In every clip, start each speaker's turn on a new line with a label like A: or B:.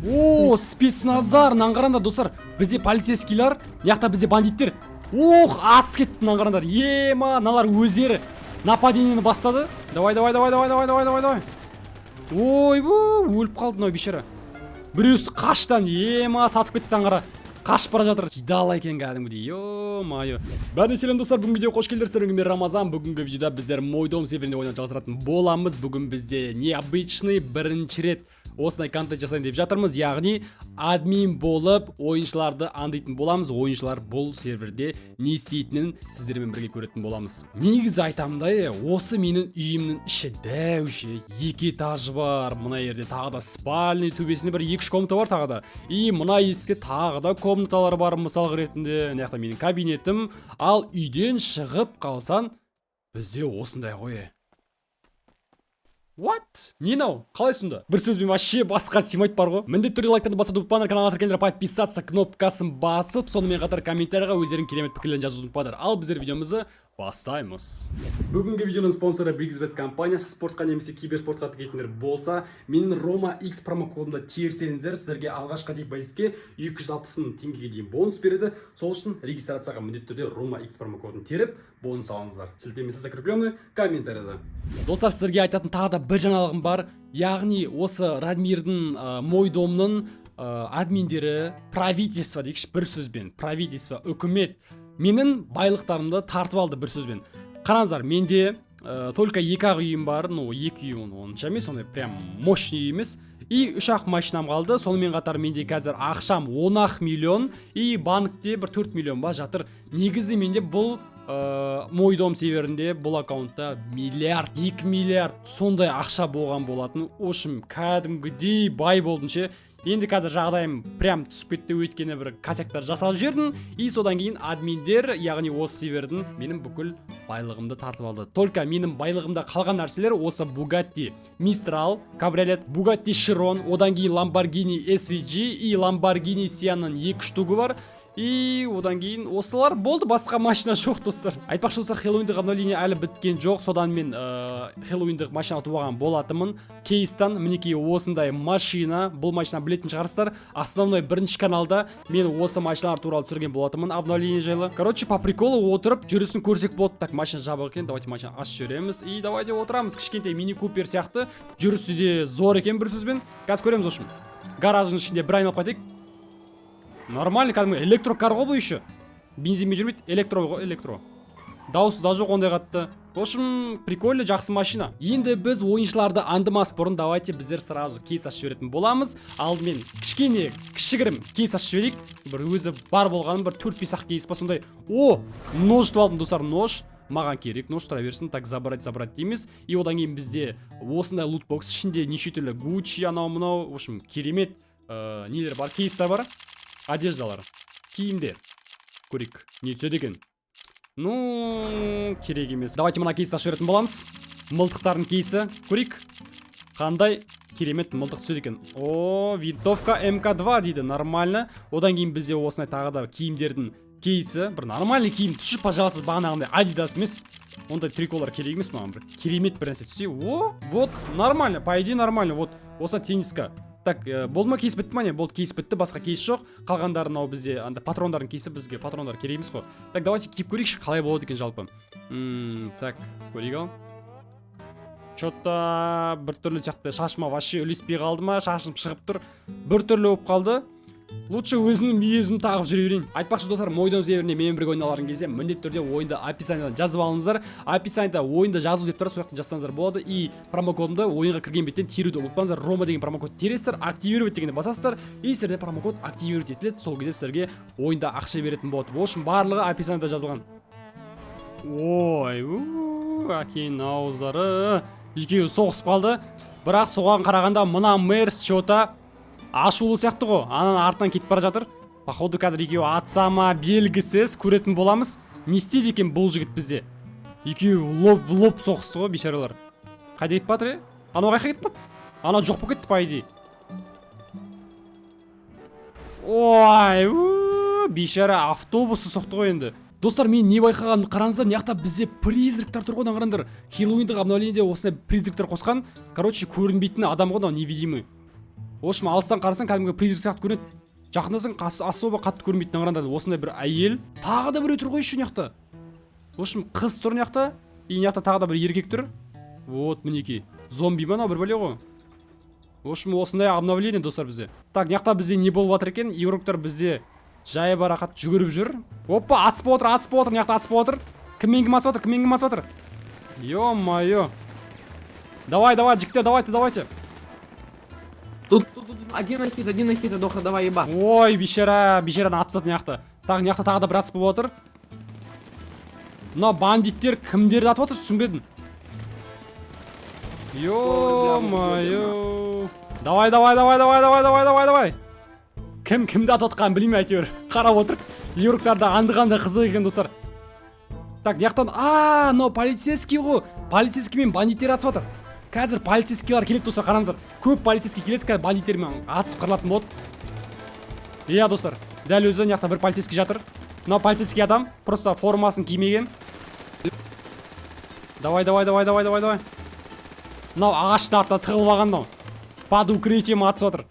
A: О, спецназар, мынаны қараңдар достар. Бізде полицейскийлар, яқта бізде бандиттер. Ох, атыс кетті, мынаны қараңдар. Ема, мыналар өздері нападениені бастады. Давай. Ойбу, өліп қалды мынау бейшара. Біреусі қаштан, ема, сатып кетті қара. Қашып бара жатыр. Кидал екен кәдімгідей. Йо-майо. Бәріне сәлем достар, бүгінгі видеоға қош келдіңіздер. Мен Рамазан. Бүгінгі видеода біздер Мойдом серверінде ойнап жалғастыратын боламыз. Бүгін бізде необычный бірінші рет осындай контент жасайын деп жатырмыз, яғни админ болып ойыншыларды андайтын боламыз. Ойыншылар бұл серверде не істейтінін сіздермен бірге көретін боламыз. Негізі айтамын да, осы менің үйімнің іші дәуше, 2 этажы бар. Мына жерде тағы да спальный төбесінде бір 2-3 комната бар тағы да. И мына есікте тағы да комнаталар бар, мысал ретінде. Мына жақта менің кабинетім. Ал үйден шығып қалсан, бізде осындай ғой. What? Не мынау? Қалай сонда? Бір сөзбен вообще басқа симайт бар ғой. Міндетті түрде лайктарды басуды ұмытпаңдар, каналға кіргендер подписаться кнопкасын басып, сонымен қатар комментарийға өздерің керемет пікірлерін жазуды ұмытпаңдар. Ал біздер видеомызды бастаймыз. Бүгінгі видеоның спонсоры BigXBet компаниясы. Спортқа немесе киберспортқа тігетіндер болса, менің Roma X промокодымда терсеңіздер, сіздерге алғашқы депозитке 260 000 теңгеге дейін бонус береді. Сол үшін регистрацияға міндетті түрде Roma X промокодын теріп, бонус алыңыздар. Сілтемесі закрепленный комментарийда. Достар, сіздерге айтатын тағы да бір жаңалығым бар. Яғни осы Радмирдің Мойдомның админдері, правительство дейікші бір сөзбен, правительство, үкімет менің байлықтарымды тартып алды бір сөзбен. Қараңыздар, менде только 2-ақ үйім бар, ну 2 үйім онша емес, сондай прям мощный емес. И 3-ақ машинам қалды. Сонымен қатар менде қазір ақшам 10 миллион и банкте бір 4 миллион ба жатыр. Негізі менде бұл Мойдом серверінде бұл аккаунтта миллиард, 2 миллиард сондай ақша болған болатын. Ошым кәдімгідей бай болдым ше. Енді қазір жағдайым прям түсіп кетті, өйткені бір косяктар жасалып жібердім. И содан кейін админдер, яғни осы сервердің менің бүкіл байлығымды тартып алды. Только менің байлығымда қалған нәрселер осы Bugatti Mistral, кабриолет, Bugatti Chiron, одан кейін Lamborghini SVG и Lamborghini Siena'ның 2 штугы бар. И одан кейін осылар болды, басқа машина жоқ достар. Айтпақшы достар, Хэллоуиндік обновление әлі біткен жоқ. Содан мен Хэллоуиндік машина ұтып алған болатымын. Кейстан мінекей осындай машина. Бұл машина білетін шығарсыздар. Основной бірінші каналда мен осы машиналар туралы түсірген болатымын, обновление жайлы. Короче, по приколу отырып жүрісін көрсек болды. Так, машина жабық екен. Давайте машина ашып жібереміз. И давайте отырамыз. Кішкентай мини купер сияқты. Жүрісі де зор екен бір сөзбен. Қазір көреміз ошым. Гараждың ішінде бір айналып қайтайық. Нормально, кәдімгі электрокар ғой бұл еще. Бензинмен жүрмейді, электро ғой, электро. Дауысы да жоқ ондай қатты. В общем, прикольно, жақсы машина. Енді біз ойыншыларды андымас бұрын, давайте біздер сразу кейс ашып жіберетін боламыз. Алдымен кішігірім кейс ашып жіберейік. Бір өзі бар болғаным бір 4-5 кейс па сондай. О, нож алдым достар, нож. Маған керек, нож тұра берсін. Так, забрать дейміз. И одан кейін бізде осындай лутбокс ішінде неше түрлі Gucci, анау-мынау, в общем, керемет нелер бар, кейстер бар. Одеждалар, киімдер. Көрейік, не түседі екен? Ну, керек емес. Давайте мына кейсті ашып беретін боламыз. Мылтықтардың кейсі. Көрейік. Қандай керемет мылтық түседі екен? О, винтовка МК2 дейді, нормально. Одан кейін бізде осындай тағы да киімдердің кейсі. Бір нормальный киім түсші, пожалуйста, бағанағындай Adidas емес. Ондай триколар керек емес маған бір. Керемет бір нәрсе түссе. О, вот, нормально, по идее нормально. Вот, осы тенниска. Так, болды ма, кейс бітті ма не? Болды, кейс бітті, басқа кейс жоқ. Қалғандары мынау бізде патрондардың кейсі, бізге патрондар керек емес қой. Так, давайте киіп көрейікші, қалай болады екен жалпы. Так, көрейік ал. Чотта бір түрлі сияқты, шашыма вообще үлеспей қалды ма, шашым шығып тұр. Бір түрлі болып қалды. Лучше өзімнің мүйізімді тағып жүре берейін. Айтпақшы достар, Мойдом серверіне менімен бірге ойналарың кезде міндетті түрде ойында описаниедан жазып алыңыздар. Описаниеда ойында жазу деп тұрады, сол жақтан жазсаңыздар болады. И промокодымды ойынға кірген беттен теруді ұмытпаңыздар. Рома деген промокод тересіздер, активировать дегенде басасыздар. И сіздерде промокод активировать етіледі. Сол кезде сіздерге ойында ақша беретін болады. Ол үшін барлығы описаниеда жазылған. Ой, әкейін ауыздары. Екеуі соғысып қалды. Бірақ соған қарағанда мына Мерс чота ашулы сияқты ғой, анан артынан кетіп бара жатыр. Походу қазір екеуі атса ма белгісіз, көретін боламыз. Не істейді екен бұл жігіт бізде? Екеуі лоп соғысты ғой, бейшаралар. Қайда кетіп батыр, анау қайқа кетіп бат? Анау жоқ болып кетті, по идее. Ой, бейшара автобусы соқты ғой енді. Достар, мен не байқағанымды қараңыздар, мына бізде призрактар тұр ғой, қараңдар. Хэллоуиндік обновлениеде осындай призрактар қосқан. Короче, көрінбейтін адам ғой, невидимый. В общем, алыстан қарасаң кәдімгі призрак сияқты көрінеді. Жақындасаң особо қатты көрінбейтін қараңдар. Осындай бір әйел, тағы да біреу тұр ғой еще мына жақта. В общем, қыз тұр мына жақта, и мына жақта тағы да бір еркек тұр. Вот мінекей. Зомби ма мынау бір бәле ғой. В общем, осындай обновление достар бізде. Так, мына жақта бізде не болып жатыр екен? Игроктар бізде жай барақат жүгіріп жүр. Опа, атыспай отыр, мына жақта атыспай отыр. Кіммен кім атысып отыр? Ё-моё. Давай, жігіттер, давайте.
B: Тут один на хит, Доха, давай еба.
A: Ой, бейшараны атысады мына жақта. Так, мына жақта тағы да бір атыспай отыр. Мына бандиттер кімдерді атып отыр, түсінбедім. Ё-моё. Давай. Кімді атып отқанын білмей әйтеуір. Қарап отыр. Игроктарда аңды қызық екен достар. Так, яқтан, но полицейский ғой. Полицейский мен бандиттер атысып отыр. Қазір полицейскийлар келеді достар, қараңыздар. Көп полицейский келеді, қазір бандиттермен атысып қырылатын болады. Иә достар, дәл өзі мына жақта бір полицейский жатыр. Мынау полицейский адам, просто формасын кимеген. Давай. Мынау ағаштың артына тығылып алған мынау. Под укрытием атысып отыр.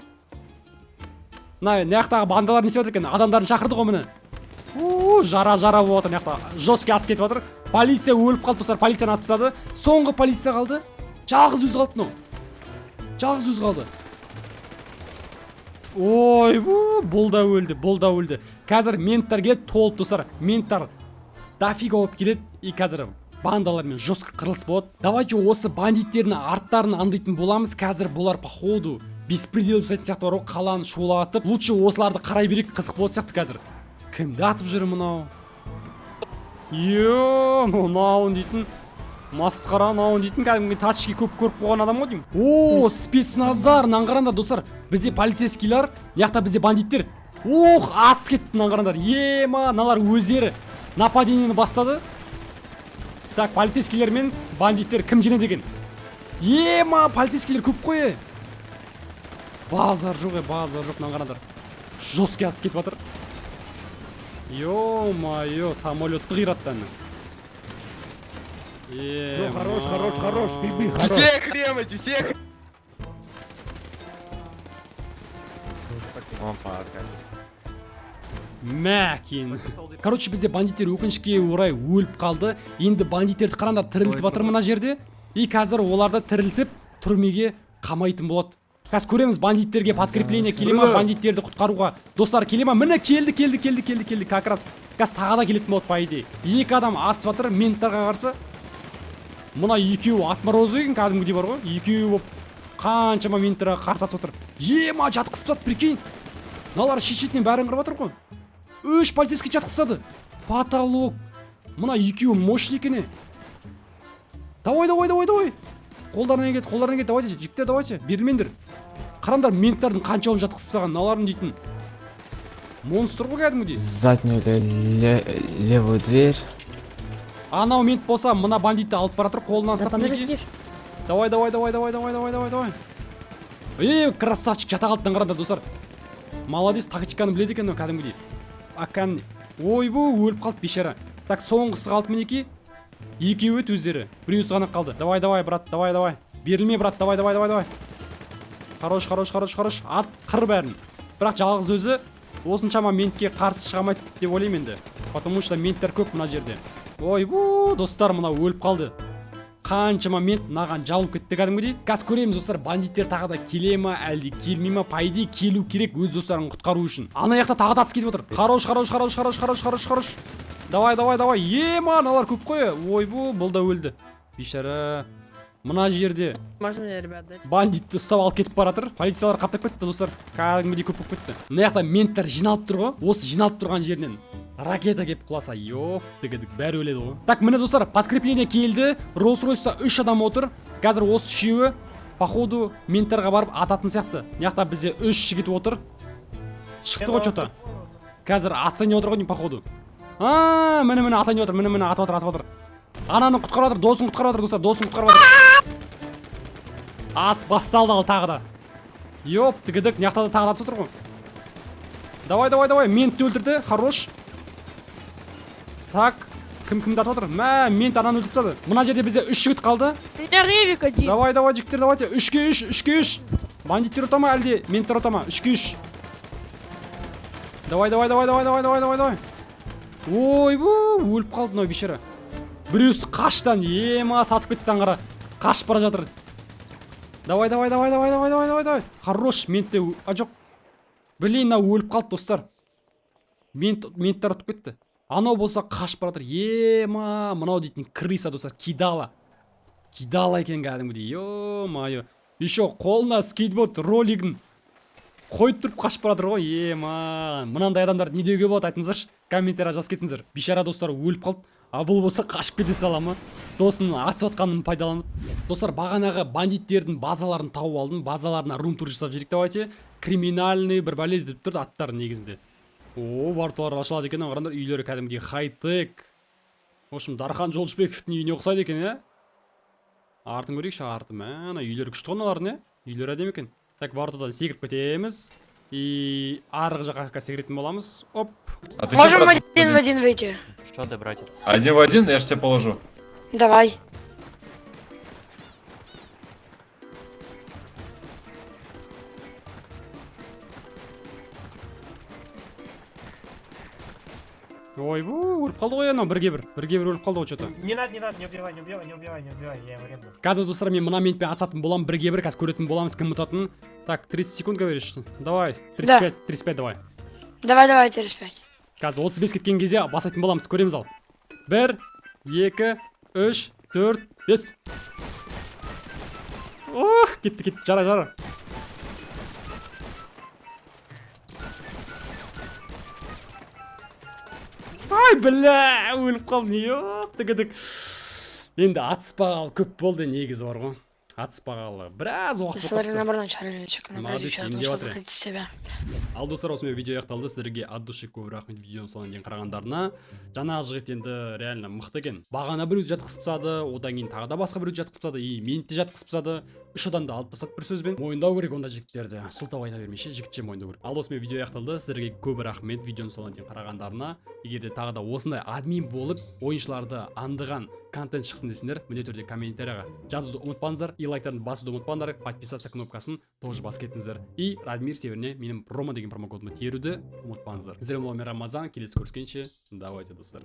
A: Мына жақтағы бандалар не істеп отыр екен? Адамдарын шақырды ғой міне. Жара болып отыр мына жақта. Жесткий атыс кетіп отыр. Полиция өліп қалды достар, полицияны атып тастады. Соңғы полиция қалды. Жалғыз өзі қалды мынау. Ой, бұл да өлді. Қазір менттар келеді, толып достар. Менттар дофига болып келеді, и қазір бандалармен жестко қырылыс болады. Давайте осы бандиттердің арттарын аңдайтын боламыз. Қазір бұлар походу беспредел жасайтын сияқты бар ғой, қаланы шулатып. Лучше осыларды қарай берейік, қызық болады сияқты қазір. Кімді атып жүр мынау? Мынауын дейтін. Масқара мынауын дейтін, кәдімгі тачки көп көріп қойған адам ғой деймін. Спецназар, мынаны қараңдар достар. Бізде полицейскийлар, мына бізде бандиттер. Атыс кетті мынаны қараңдар. Мыналар өздері нападениені бастады. Так, полицейскийлер мен бандиттер кім жеңеді екен? Полицейскийлер көп қой. Базар жоқ, мынаны қараңдар. Жесткий атыс кетіп жатыр. Ё-моё, самолетты қираттан.
C: Хорош, Фильбин, хорош. Всех ремайте, всех!
A: Мәкин. Короче, бізде бандиттер өкінішке орай өліп қалды. Енді бандиттерді қараңдар тірілтіп жатыр мына жерде. И қазір оларды тірілтіп түрмеге қамайтын болады. Қазір көреміз бандиттерге подкрепление келе ма, бандиттерді құтқаруға. Достар келе ма? Міне келді. Как раз. Қазір тағы да келетін болады по идее. Екі адам атысып жатыр менттарға қарсы. Мына екеуі атморозы екен, кәдімгідей бар ғой. Екеуі болып қаншама менттарға қарсы атысып жатыр. Жатқызып тастады, прикинь. Мыналар шет-шетінен бәрін қырып жатыр ғой. 3 полицейский жатқызып тастады. Потолок. Мына екеуі мощный екен. Давай. Қолдарына кет, давайте, жігіттер, давайте, берілмеңдер. Қараңдар, менттардың қаншауын жатқызып тастаған, мыналардың дейтін. Монстр ғой кәдімгідей.
D: Заднюю левую дверь.
A: Анау мент болса, мына бандитті алып бара тұр, қолынан ұстап мінеки. Давай. Красавчик, жата қалыптан қараңдар, достар. Молодец, тактиканы біледі екен, кәдімгідей. Өліп қалды бейшара. Так, соңғысы қалды мінеки. Екеуі өздері. Біреуісі ғана қалды. Давай, брат, давай. Берілме, брат, давай. Хорош. Ат қыр бәрін. Бірақ жалғыз өзі осыншама ментке қарсы шығамайды деп ойлаймын енді. Потому что менттер көп мына жерде. Достар, мына өліп қалды. Қаншама мент мынаған жалып кетті кәдімгідей. Қазір көреміз достар, бандиттер тағы да келе ма, әлде келмей ма? По идее келу керек өз достарын құтқару үшін. Ана жақта тағы да атыс кетіп отыр. Хорош. Давай. Мыналар көп қой. Бұл да өлді. Бейшара. Мына жерде бандитті ұстап алып кетіп баратыр. Полициялар қаптап кетті достар. Кәдімгідей көп болып кетті. Мына жақта менттер жиналып тұр ғой. Осы жиналып тұрған жерінен ракета кеп құласа, бәрі өледі ғой. Так, міне достар, подкрепление келді. Rolls-Royce'та 3 адам отыр. Қазір осы үшеуі походу менттарға барып ататын сияқты. Мына жақта бізде 3 жігіт отыр. Шықты ғой что-то. Қазір атса не отыр ғой деймін походу. Міне ата не отыр, міне атып отыр. Ананы құтқарып жатыр, досын құтқарып жатыр, достар, Атыс басталды ал тағы да. Мына жақта да тағы атыс отыр ғой. Давай, ментті өлтірді, хорош. Так, кімді атып отыр? Мент ананы өлтіріп тастады. Мына жерде бізде 3 жігіт қалды.
E: Ревик один.
A: Давай, жігіттер, давайте. 3-ке 3. Бандиттер ұта ма әлде менттер ұта ма? 3-3. Давай. Ойбу, өліп қалды мынау бейшара. Біреусі қаштан, ема сатып кетті аңғара. Қашып бара жатыр. Давай. Хорош, ментте, жоқ. Блин, мынау өліп қалды достар. Менттер ұтып кетті. Анау болса қашып бара жатыр. Ема, мынау дейтін крыса достар, кидала екен кәдімгідей. Ё-майо. Еще қолына скейтборд ролигін қойып тұрып қашып бара жатыр ғой. Ема, мынандай адамдар не деуге болады айтыңыздаршы. Комментария жазып кетіңіздер. Бейшара достар өліп қалды. А бұл болса қашып кете сала ма? Досының атып отқанын пайдаланып. Достар, бағанағы бандиттердің базаларын тауып алдым. Базаларына рум-тур жасап жіберейік давайте. Криминальный бір бәле деп тұрды аттары негізінде. О, варталар ашылады екен, қараңдар, үйлері кәдімгідей хай-тек. В общем, Дархан Жолшыбековтің үйіне ұқсайды екен, иә? Артын көрейікші, артым. Ана үйлері күшті ғоналардың, иә? Үйлері әдемі екен. Так, вартадан секіріп кетеміз. И арғы жаққа секіретін боламыз. Оп.
E: А ты
F: Можем
E: чё, брат,
F: один в один выйти.
G: Что ты, братец?
E: один в один, я ж тебя положу.
F: Давай.
A: Ойбу, өліп қалды ғой анау бірге бір өліп қалды ғой что-то.
G: Не надо, не убивай, я его резну.
A: Қазір достар, мен мына ментпен атысатын боламын, бірге бір қазір көретін боламыз кім ұтатынын. Так, 30 секунд говоришь. Давай, 35 давай.
F: Давай, 35.
A: Қазір 35 кеткен кезде басатын боламыз, көреміз ал. 1, 2, 3, 4, 5. Ох, кетті, жара. Ай, бля, өліп қалдым, ёптыгідік. Енді атыспағалы көп болды негізі бар ғой. Атыспағалы біраз уақыт
F: Смотри, наоборот, чарочек.
A: Молодец, сенде
F: Наоборот,
A: батыр.
F: приходить в себя.
A: Ал достар, осымен видео аяқталды. Сіздерге от души көп рахмет видеоның соңына дейін қарағандарына. Жаңағы жігіт енді реально мықты екен. Бағана біреуді жатқызып тастады, одан кейін тағы да басқа біреуді жатқызып тастады, и мені де жатқызып тастады. 3 адамды алып тастады бір сөзбен. Мойындау керек онда жігіттерді. Сылтау айта бермеші, жігітше мойындау керек. Ал осымен видео аяқталды. Сіздерге көп рахмет видеоның соңына дейін қарағандарына. Егер де тағы да осындай админ болып, ойыншыларды аңдыған контент шықсын десеңдер, міндетті түрде комментарияға жазуды ұмытпаңыздар, и лайктарды басуды ұмытпаңыздар, подписаться кнопкасын тоже басып кетіңіздер. И Радмир Северіне менің промо деген промокодымды теруді ұмытпаңыздар. Сіздермен болған Рамазан, келесі көріскенше, давайте достар.